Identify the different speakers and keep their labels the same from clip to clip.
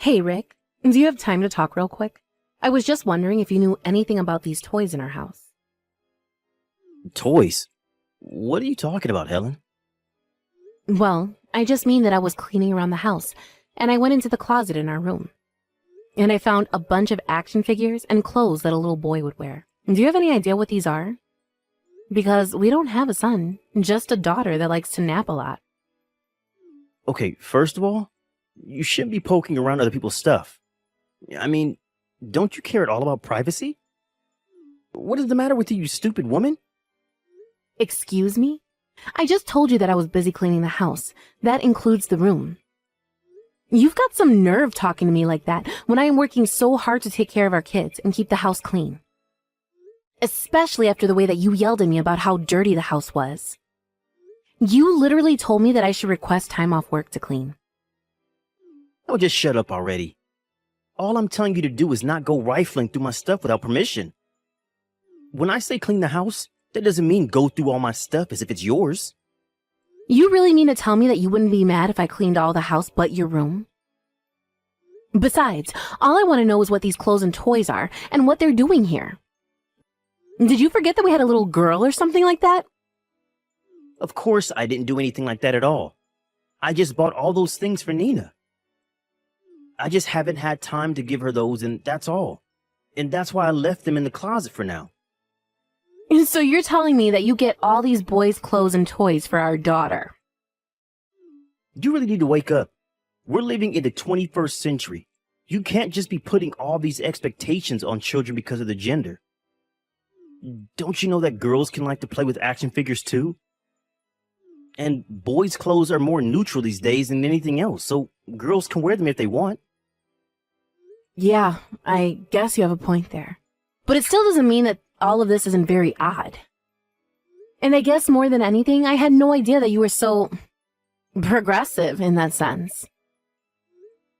Speaker 1: Hey, Rick, do you have time to talk real quick? I was just wondering if you knew anything about these toys in our house.
Speaker 2: Toys? What are you talking about, Helen?
Speaker 1: Well, I just mean that I was cleaning around the house, and I went into the closet in our room. And I found a bunch of action figures and clothes that a little boy would wear. Do you have any idea what these are? Because we don't have a son, just a daughter that likes to nap a lot.
Speaker 2: Okay, first of all, you shouldn't be poking around other people's stuff. I mean, don't you care at all about privacy? What is the matter with you, you stupid woman?
Speaker 1: Excuse me? I just told you that I was busy cleaning the house. That includes the room. You've got some nerve talking to me like that when I am working so hard to take care of our kids and keep the house clean. Especially after the way that you yelled at me about how dirty the house was. You literally told me that I should request time off work to clean.
Speaker 2: Oh, just shut up already. All I'm telling you to do is not go rifling through my stuff without permission. When I say clean the house, that doesn't mean go through all my stuff as if it's yours.
Speaker 1: You really mean to tell me that you wouldn't be mad if I cleaned all the house but your room? Besides, all I want to know is what these clothes and toys are and what they're doing here. Did you forget that we had a little girl or something like that?
Speaker 2: Of course I didn't do anything like that at all. I just bought all those things for Nina. I just haven't had time to give her those, and that's all. And that's why I left them in the closet for now.
Speaker 1: And so you're telling me that you get all these boys' clothes and toys for our daughter?
Speaker 2: You really need to wake up. We're living in the 21st century. You can't just be putting all these expectations on children because of the gender. Don't you know that girls can like to play with action figures too? And boys' clothes are more neutral these days than anything else, so girls can wear them if they want.
Speaker 1: Yeah, I guess you have a point there. But it still doesn't mean that all of this isn't very odd. And I guess more than anything, I had no idea that you were so progressive in that sense.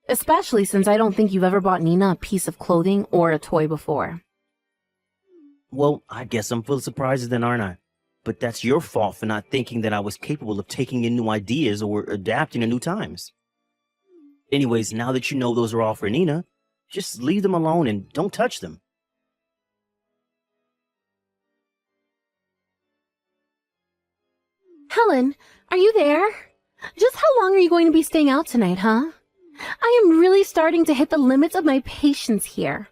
Speaker 1: Especially since I don't think you've ever bought Nina a piece of clothing or a toy before.
Speaker 2: Well, I guess I'm full of surprises then, aren't I? But that's your fault for not thinking that I was capable of taking in new ideas or adapting to new times. Anyways, now that you know those are all for Nina, just leave them alone and don't touch them.
Speaker 1: Helen, are you there? Just how long are you going to be staying out tonight, huh? I am really starting to hit the limits of my patience here.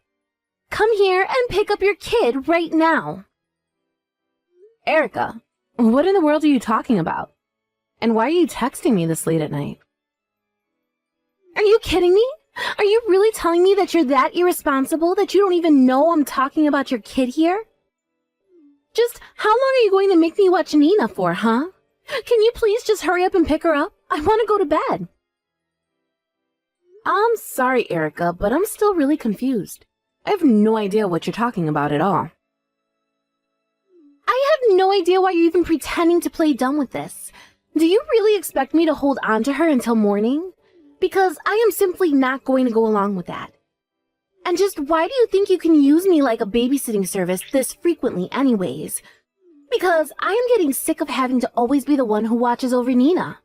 Speaker 1: Come here and pick up your kid right now. Erica, what in the world are you talking about? And why are you texting me this late at night? Are you kidding me? Are you really telling me that you're that irresponsible that you don't even know I'm talking about your kid here? Just how long are you going to make me watch Nina for, huh? Can you please just hurry up and pick her up? I want to go to bed. I'm sorry, Erica, but I'm still really confused. I have no idea what you're talking about at all. I have no idea why you're even pretending to play dumb with this. Do you really expect me to hold on to her until morning? Because I am simply not going to go along with that. And just why do you think you can use me like a babysitting service this frequently anyways? Because I am getting sick of having to always be the one who watches over Nina.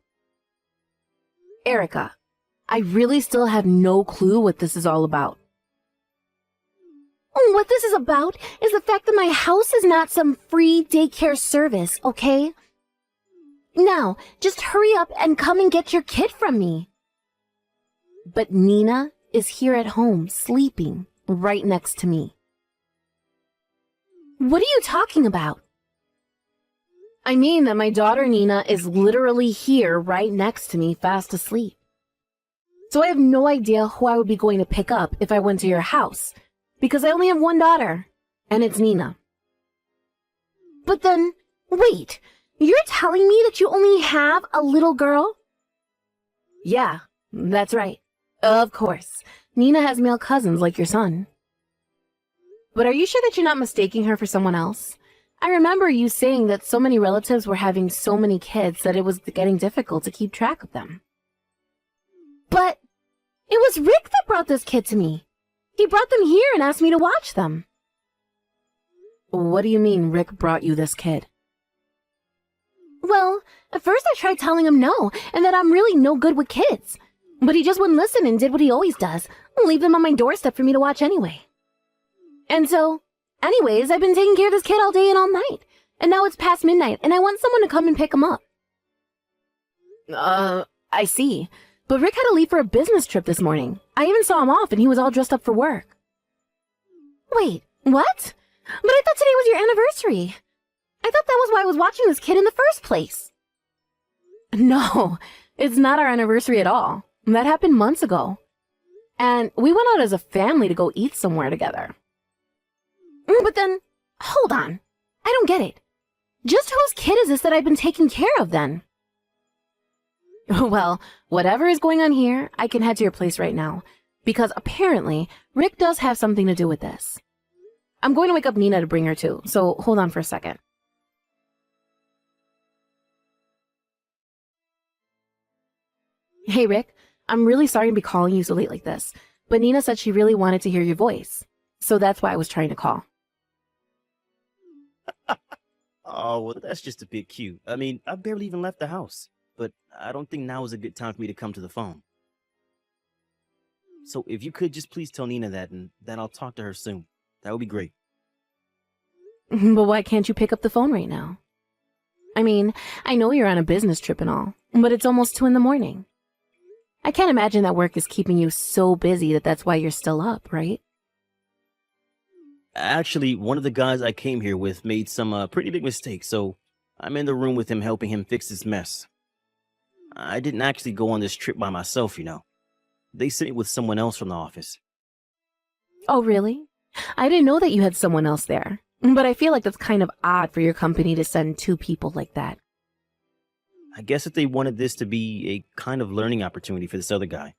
Speaker 1: Erica, I really still have no clue what this is all about. What this is about is the fact that my house is not some free daycare service, okay? Now, just hurry up and come and get your kid from me. But Nina is here at home, sleeping, right next to me. What are you talking about? I mean that my daughter Nina is literally here right next to me, fast asleep. So I have no idea who I would be going to pick up if I went to your house, because I only have one daughter, and it's Nina. But then, wait, you're telling me that you only have a little girl? Yeah, that's right. Of course, Nina has male cousins like your son. But are you sure that you're not mistaking her for someone else? I remember you saying that so many relatives were having so many kids that it was getting difficult to keep track of them. But it was Rick that brought this kid to me. He brought them here and asked me to watch them. What do you mean Rick brought you this kid? Well, at first I tried telling him no, and that I'm really no good with kids. But he just wouldn't listen and did what he always does, leave them on my doorstep for me to watch anyway. And so, anyways, I've been taking care of this kid all day and all night. And now it's past midnight, and I want someone to come and pick him up. I see. But Rick had to leave for a business trip this morning. I even saw him off, and he was all dressed up for work. Wait, what? But I thought today was your anniversary. I thought that was why I was watching this kid in the first place. No, it's not our anniversary at all. That happened months ago. And we went out as a family to go eat somewhere together. But then, hold on. I don't get it. Just whose kid is this that I've been taking care of then? Well, whatever is going on here, I can head to your place right now. Because apparently, Rick does have something to do with this. I'm going to wake up Nina to bring her too, so hold on for a second. Hey Rick, I'm really sorry to be calling you so late like this, but Nina said she really wanted to hear your voice. So that's why I was trying to call.
Speaker 2: Oh, well, that's just a bit cute. I mean, I barely even left the house, but I don't think now is a good time for me to come to the phone. So if you could just please tell Nina that, and that I'll talk to her soon. That would be great.
Speaker 1: But why can't you pick up the phone right now? I mean, I know you're on a business trip and all, but it's almost 2 a.m. I can't imagine that work is keeping you so busy that that's why you're still up, right?
Speaker 2: Actually, one of the guys I came here with made some pretty big mistakes, so I'm in the room with him helping him fix this mess. I didn't actually go on this trip by myself, you know. They sent me with someone else from the office.
Speaker 1: Oh, really? I didn't know that you had someone else there, but I feel like that's kind of odd for your company to send 2 people like that.
Speaker 2: I guess that they wanted this to be a kind of learning opportunity for this other guy.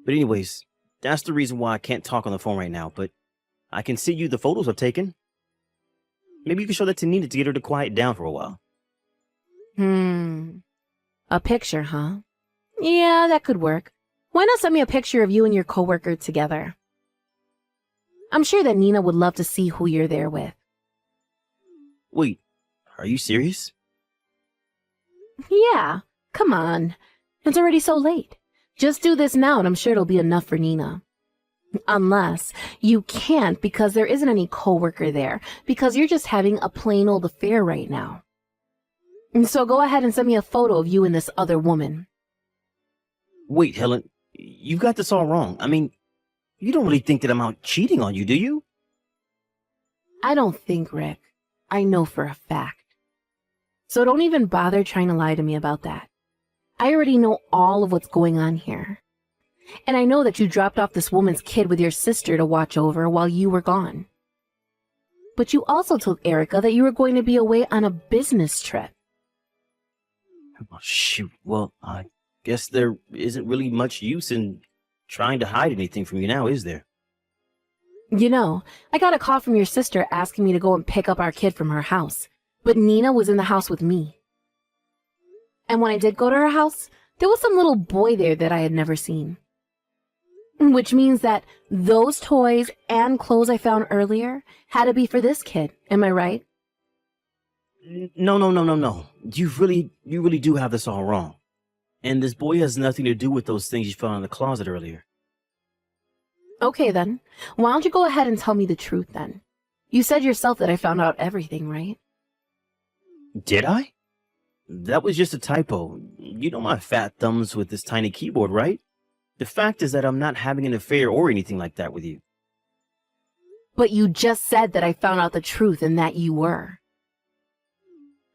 Speaker 2: But anyways, that's the reason why I can't talk on the phone right now, but I can see you the photos I've taken. Maybe you can show that to Nina to get her to quiet down for a while.
Speaker 1: A picture, huh? Yeah, that could work. Why not send me a picture of you and your coworker together? I'm sure that Nina would love to see who you're there with.
Speaker 2: Wait, are you serious?
Speaker 1: Yeah, come on. It's already so late. Just do this now and I'm sure it'll be enough for Nina. Unless you can't because there isn't any coworker there, because you're just having a plain old affair right now. So go ahead and send me a photo of you and this other woman.
Speaker 2: Wait, Helen, you've got this all wrong. I mean, you don't really think that I'm out cheating on you, do you?
Speaker 1: I don't think, Rick. I know for a fact. So don't even bother trying to lie to me about that. I already know all of what's going on here. And I know that you dropped off this woman's kid with your sister to watch over while you were gone. But you also told Erica that you were going to be away on a business trip.
Speaker 2: Oh, shoot. Well, I guess there isn't really much use in trying to hide anything from you now, is there?
Speaker 1: You know, I got a call from your sister asking me to go and pick up our kid from her house. But Nina was in the house with me. And when I did go to her house, there was some little boy there that I had never seen. Which means that those toys and clothes I found earlier had to be for this kid. Am I right?
Speaker 2: No. You really do have this all wrong. And this boy has nothing to do with those things you found in the closet earlier.
Speaker 1: Okay then. Why don't you go ahead and tell me the truth then? You said yourself that I found out everything, right?
Speaker 2: Did I? That was just a typo. You know my fat thumbs with this tiny keyboard, right? The fact is that I'm not having an affair or anything like that with you.
Speaker 1: But you just said that I found out the truth and that you were.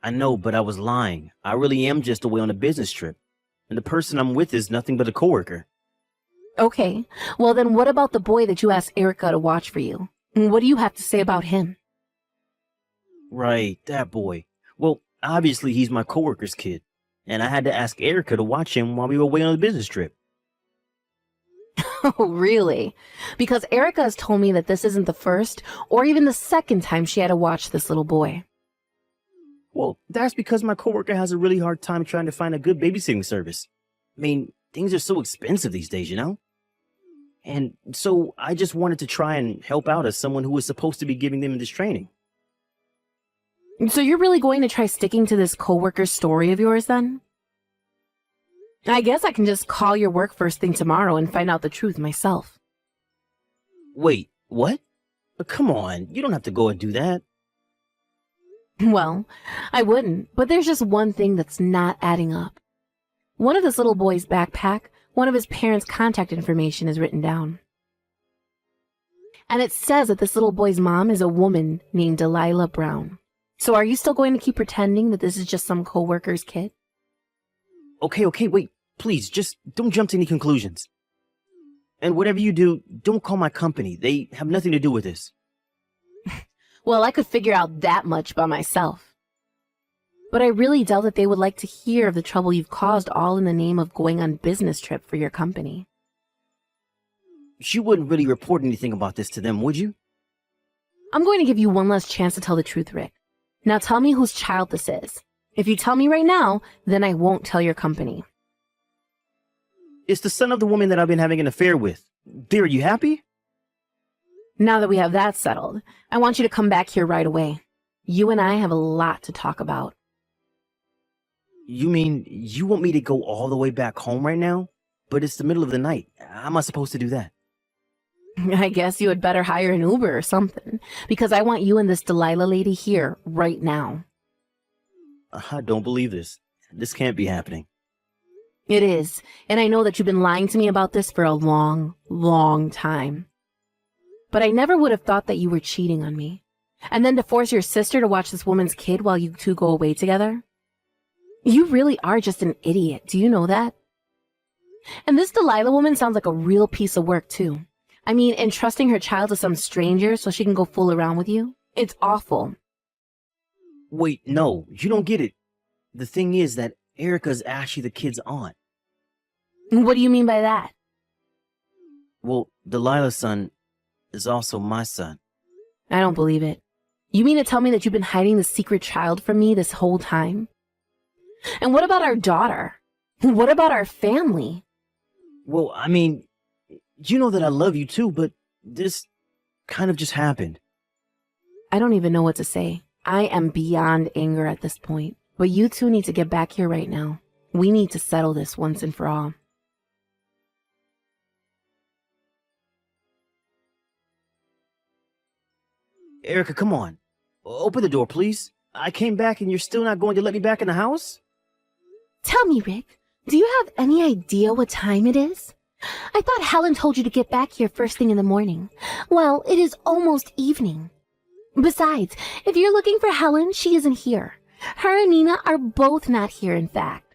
Speaker 2: I know, but I was lying. I really am just away on a business trip. And the person I'm with is nothing but a coworker.
Speaker 1: Okay, well then what about the boy that you asked Erica to watch for you? What do you have to say about him?
Speaker 2: Right, that boy. Well, obviously he's my coworker's kid. And I had to ask Erica to watch him while we were away on a business trip.
Speaker 1: Oh, really? Because Erica has told me that this isn't the first or even the second time she had to watch this little boy.
Speaker 2: Well, that's because my coworker has a really hard time trying to find a good babysitting service. I mean, things are so expensive these days, you know? And so I just wanted to try and help out as someone who was supposed to be giving them this training.
Speaker 1: So you're really going to try sticking to this coworker story of yours then? I guess I can just call your work first thing tomorrow and find out the truth myself.
Speaker 2: Wait, what? Come on, you don't have to go and do that.
Speaker 1: Well, I wouldn't, but there's just one thing that's not adding up. One of this little boy's backpack, one of his parents' contact information is written down. And it says that this little boy's mom is a woman named Delilah Brown. So are you still going to keep pretending that this is just some coworker's kid?
Speaker 2: Okay, wait, please, just don't jump to any conclusions. And whatever you do, don't call my company. They have nothing to do with this.
Speaker 1: Well, I could figure out that much by myself. But I really doubt that they would like to hear of the trouble you've caused, all in the name of going on business trip for your company.
Speaker 2: You wouldn't really report anything about this to them, would you?
Speaker 1: I'm going to give you one last chance to tell the truth, Rick. Now tell me whose child this is. If you tell me right now, then I won't tell your company.
Speaker 2: It's the son of the woman that I've been having an affair with. Dear, are you happy?
Speaker 1: Now that we have that settled, I want you to come back here right away. You and I have a lot to talk about.
Speaker 2: You mean you want me to go all the way back home right now? But it's the middle of the night. How am I supposed to do that?
Speaker 1: I guess you had better hire an Uber or something, because I want you and this Delilah lady here right now.
Speaker 2: I don't believe this. This can't be happening.
Speaker 1: It is, and I know that you've been lying to me about this for a long, long time. But I never would have thought that you were cheating on me. And then to force your sister to watch this woman's kid while you two go away together? You really are just an idiot. Do you know that? And this Delilah woman sounds like a real piece of work, too. I mean, entrusting her child to some stranger so she can go fool around with you? It's awful.
Speaker 2: Wait, no, you don't get it. The thing is that Erica's actually the kid's aunt.
Speaker 1: What do you mean by that?
Speaker 2: Well, Delilah's son is also my son.
Speaker 1: I don't believe it. You mean to tell me that you've been hiding the secret child from me this whole time? And what about our daughter? What about our family?
Speaker 2: Well, I mean, you know that I love you too, but this kind of just happened.
Speaker 1: I don't even know what to say. I am beyond anger at this point. But you two need to get back here right now. We need to settle this once and for all.
Speaker 2: Erica, come on. Open the door, please. I came back and you're still not going to let me back in the house?
Speaker 1: Tell me, Rick, do you have any idea what time it is? I thought Helen told you to get back here first thing in the morning. Well, it is almost evening. Besides, if you're looking for Helen, she isn't here. Her and Nina are both not here, in fact.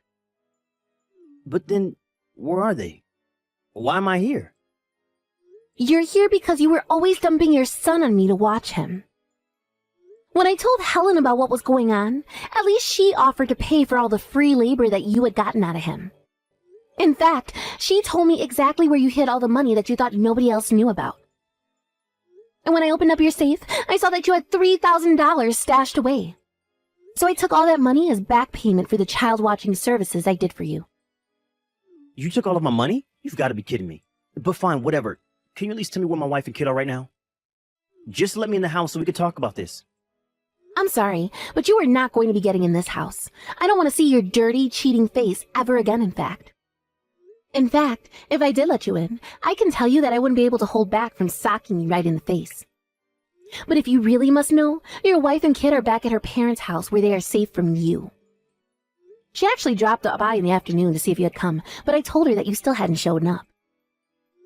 Speaker 2: But then, where are they? Why am I here?
Speaker 1: You're here because you were always dumping your son on me to watch him. When I told Helen about what was going on, at least she offered to pay for all the free labor that you had gotten out of him. In fact, she told me exactly where you hid all the money that you thought nobody else knew about. And when I opened up your safe, I saw that you had $3,000 stashed away. So I took all that money as back payment for the child watching services I did for you.
Speaker 2: You took all of my money? You've got to be kidding me. But fine, whatever. Can you at least tell me where my wife and kid are right now? Just let me in the house so we can talk about this.
Speaker 1: I'm sorry, but you are not going to be getting in this house. I don't want to see your dirty, cheating face ever again, in fact. In fact, if I did let you in, I can tell you that I wouldn't be able to hold back from socking you right in the face. But if you really must know, your wife and kid are back at her parents' house where they are safe from you. She actually dropped by in the afternoon to see if you had come, but I told her that you still hadn't shown up.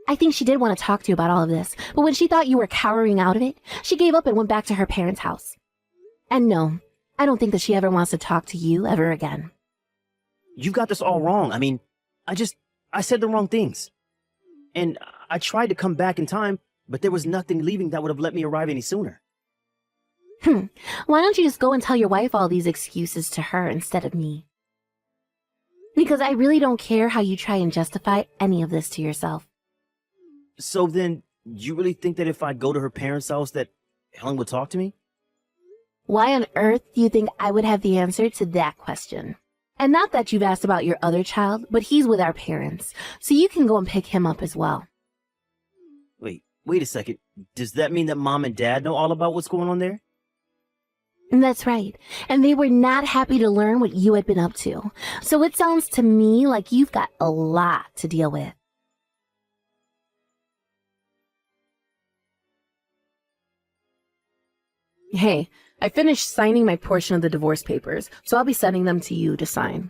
Speaker 1: I think she did want to talk to you about all of this, but when she thought you were cowering out of it, she gave up and went back to her parents' house. And no, I don't think that she ever wants to talk to you ever again.
Speaker 2: You've got this all wrong. I mean, I said the wrong things. And I tried to come back in time, but there was nothing leaving that would have let me arrive any sooner.
Speaker 1: Why don't you just go and tell your wife all these excuses to her instead of me? Because I really don't care how you try and justify any of this to yourself.
Speaker 2: So then, you really think that if I go to her parents' house that Helen would talk to me?
Speaker 1: Why on earth do you think I would have the answer to that question? And not that you've asked about your other child, but he's with our parents, so you can go and pick him up as well.
Speaker 2: Wait a second. Does that mean that Mom and Dad know all about what's going on there?
Speaker 1: That's right. And they were not happy to learn what you had been up to. So it sounds to me like you've got a lot to deal with. Hey, I finished signing my portion of the divorce papers, so I'll be sending them to you to sign.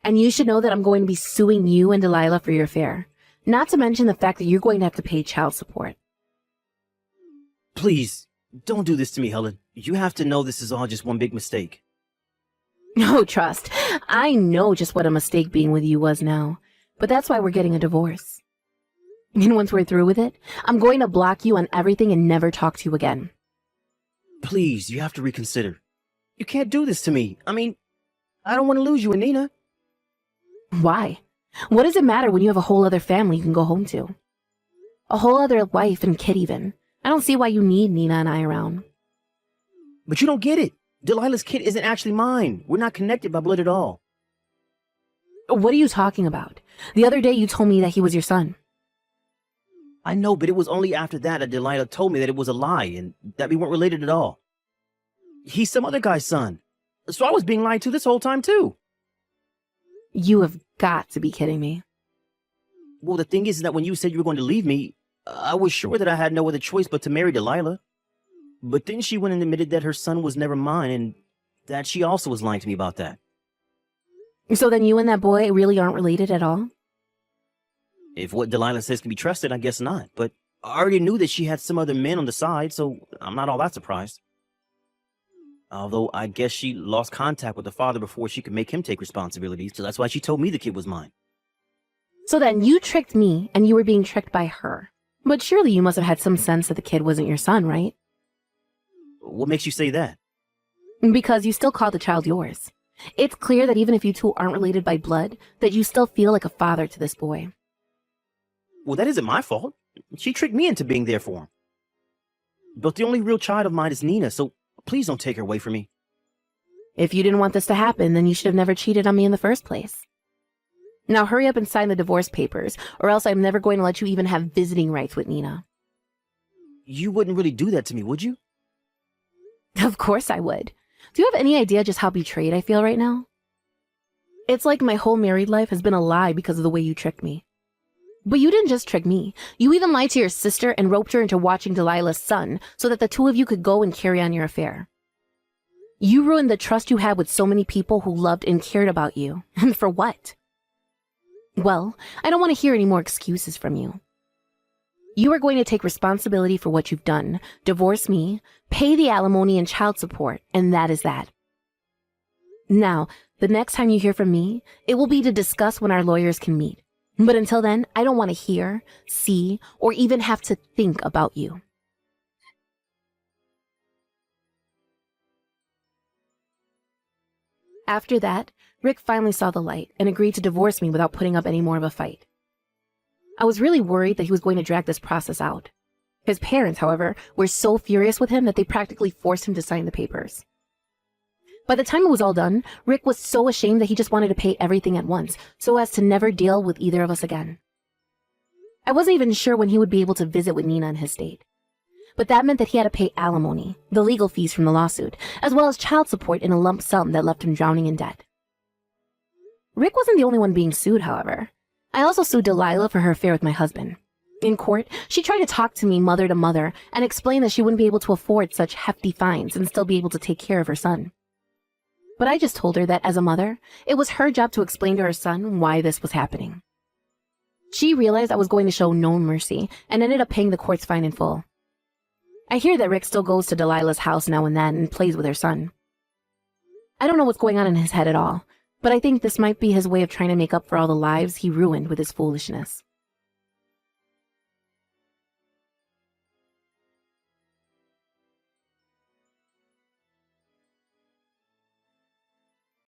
Speaker 1: And you should know that I'm going to be suing you and Delilah for your affair. Not to mention the fact that you're going to have to pay child support.
Speaker 2: Please, don't do this to me, Helen. You have to know this is all just one big mistake.
Speaker 1: No, trust. I know just what a mistake being with you was now. But that's why we're getting a divorce. And once we're through with it, I'm going to block you on everything and never talk to you again.
Speaker 2: Please, you have to reconsider. You can't do this to me. I mean, I don't want to lose you and Nina.
Speaker 1: Why? What does it matter when you have a whole other family you can go home to? A whole other wife and kid even. I don't see why you need Nina and I around.
Speaker 2: But you don't get it. Delilah's kid isn't actually mine. We're not connected by blood at all.
Speaker 1: What are you talking about? The other day you told me that he was your son.
Speaker 2: I know, but it was only after that Delilah told me that it was a lie and that we weren't related at all. He's some other guy's son. So I was being lied to this whole time, too.
Speaker 1: You have got to be kidding me.
Speaker 2: Well, the thing is that when you said you were going to leave me, I was sure that I had no other choice but to marry Delilah. But then she went and admitted that her son was never mine and that she also was lying to me about that.
Speaker 1: So then you and that boy really aren't related at all?
Speaker 2: If what Delilah says can be trusted, I guess not. But I already knew that she had some other men on the side, so I'm not all that surprised. Although I guess she lost contact with the father before she could make him take responsibility, so that's why she told me the kid was mine.
Speaker 1: So then you tricked me and you were being tricked by her. But surely you must have had some sense that the kid wasn't your son, right?
Speaker 2: What makes you say that?
Speaker 1: Because you still call the child yours. It's clear that even if you two aren't related by blood, that you still feel like a father to this boy.
Speaker 2: Well, that isn't my fault. She tricked me into being there for him. But the only real child of mine is Nina, so please don't take her away from me.
Speaker 1: If you didn't want this to happen, then you should have never cheated on me in the first place. Now hurry up and sign the divorce papers, or else I'm never going to let you even have visiting rights with Nina.
Speaker 2: You wouldn't really do that to me, would you?
Speaker 1: Of course I would. Do you have any idea just how betrayed I feel right now? It's like my whole married life has been a lie because of the way you tricked me. But you didn't just trick me. You even lied to your sister and roped her into watching Delilah's son so that the two of you could go and carry on your affair. You ruined the trust you had with so many people who loved and cared about you. And for what? Well, I don't want to hear any more excuses from you. You are going to take responsibility for what you've done, divorce me, pay the alimony and child support, and that is that. Now, the next time you hear from me, it will be to discuss when our lawyers can meet. But until then, I don't want to hear, see, or even have to think about you. After that, Rick finally saw the light and agreed to divorce me without putting up any more of a fight. I was really worried that he was going to drag this process out. His parents, however, were so furious with him that they practically forced him to sign the papers. By the time it was all done, Rick was so ashamed that he just wanted to pay everything at once, so as to never deal with either of us again. I wasn't even sure when he would be able to visit with Nina in his state. But that meant that he had to pay alimony, the legal fees from the lawsuit, as well as child support in a lump sum that left him drowning in debt. Rick wasn't the only one being sued, however. I also sued Delilah for her affair with my husband. In court, she tried to talk to me mother to mother and explain that she wouldn't be able to afford such hefty fines and still be able to take care of her son. But I just told her that as a mother, it was her job to explain to her son why this was happening. She realized I was going to show no mercy and ended up paying the court's fine in full. I hear that Rick still goes to Delilah's house now and then and plays with her son. I don't know what's going on in his head at all, but I think this might be his way of trying to make up for all the lives he ruined with his foolishness.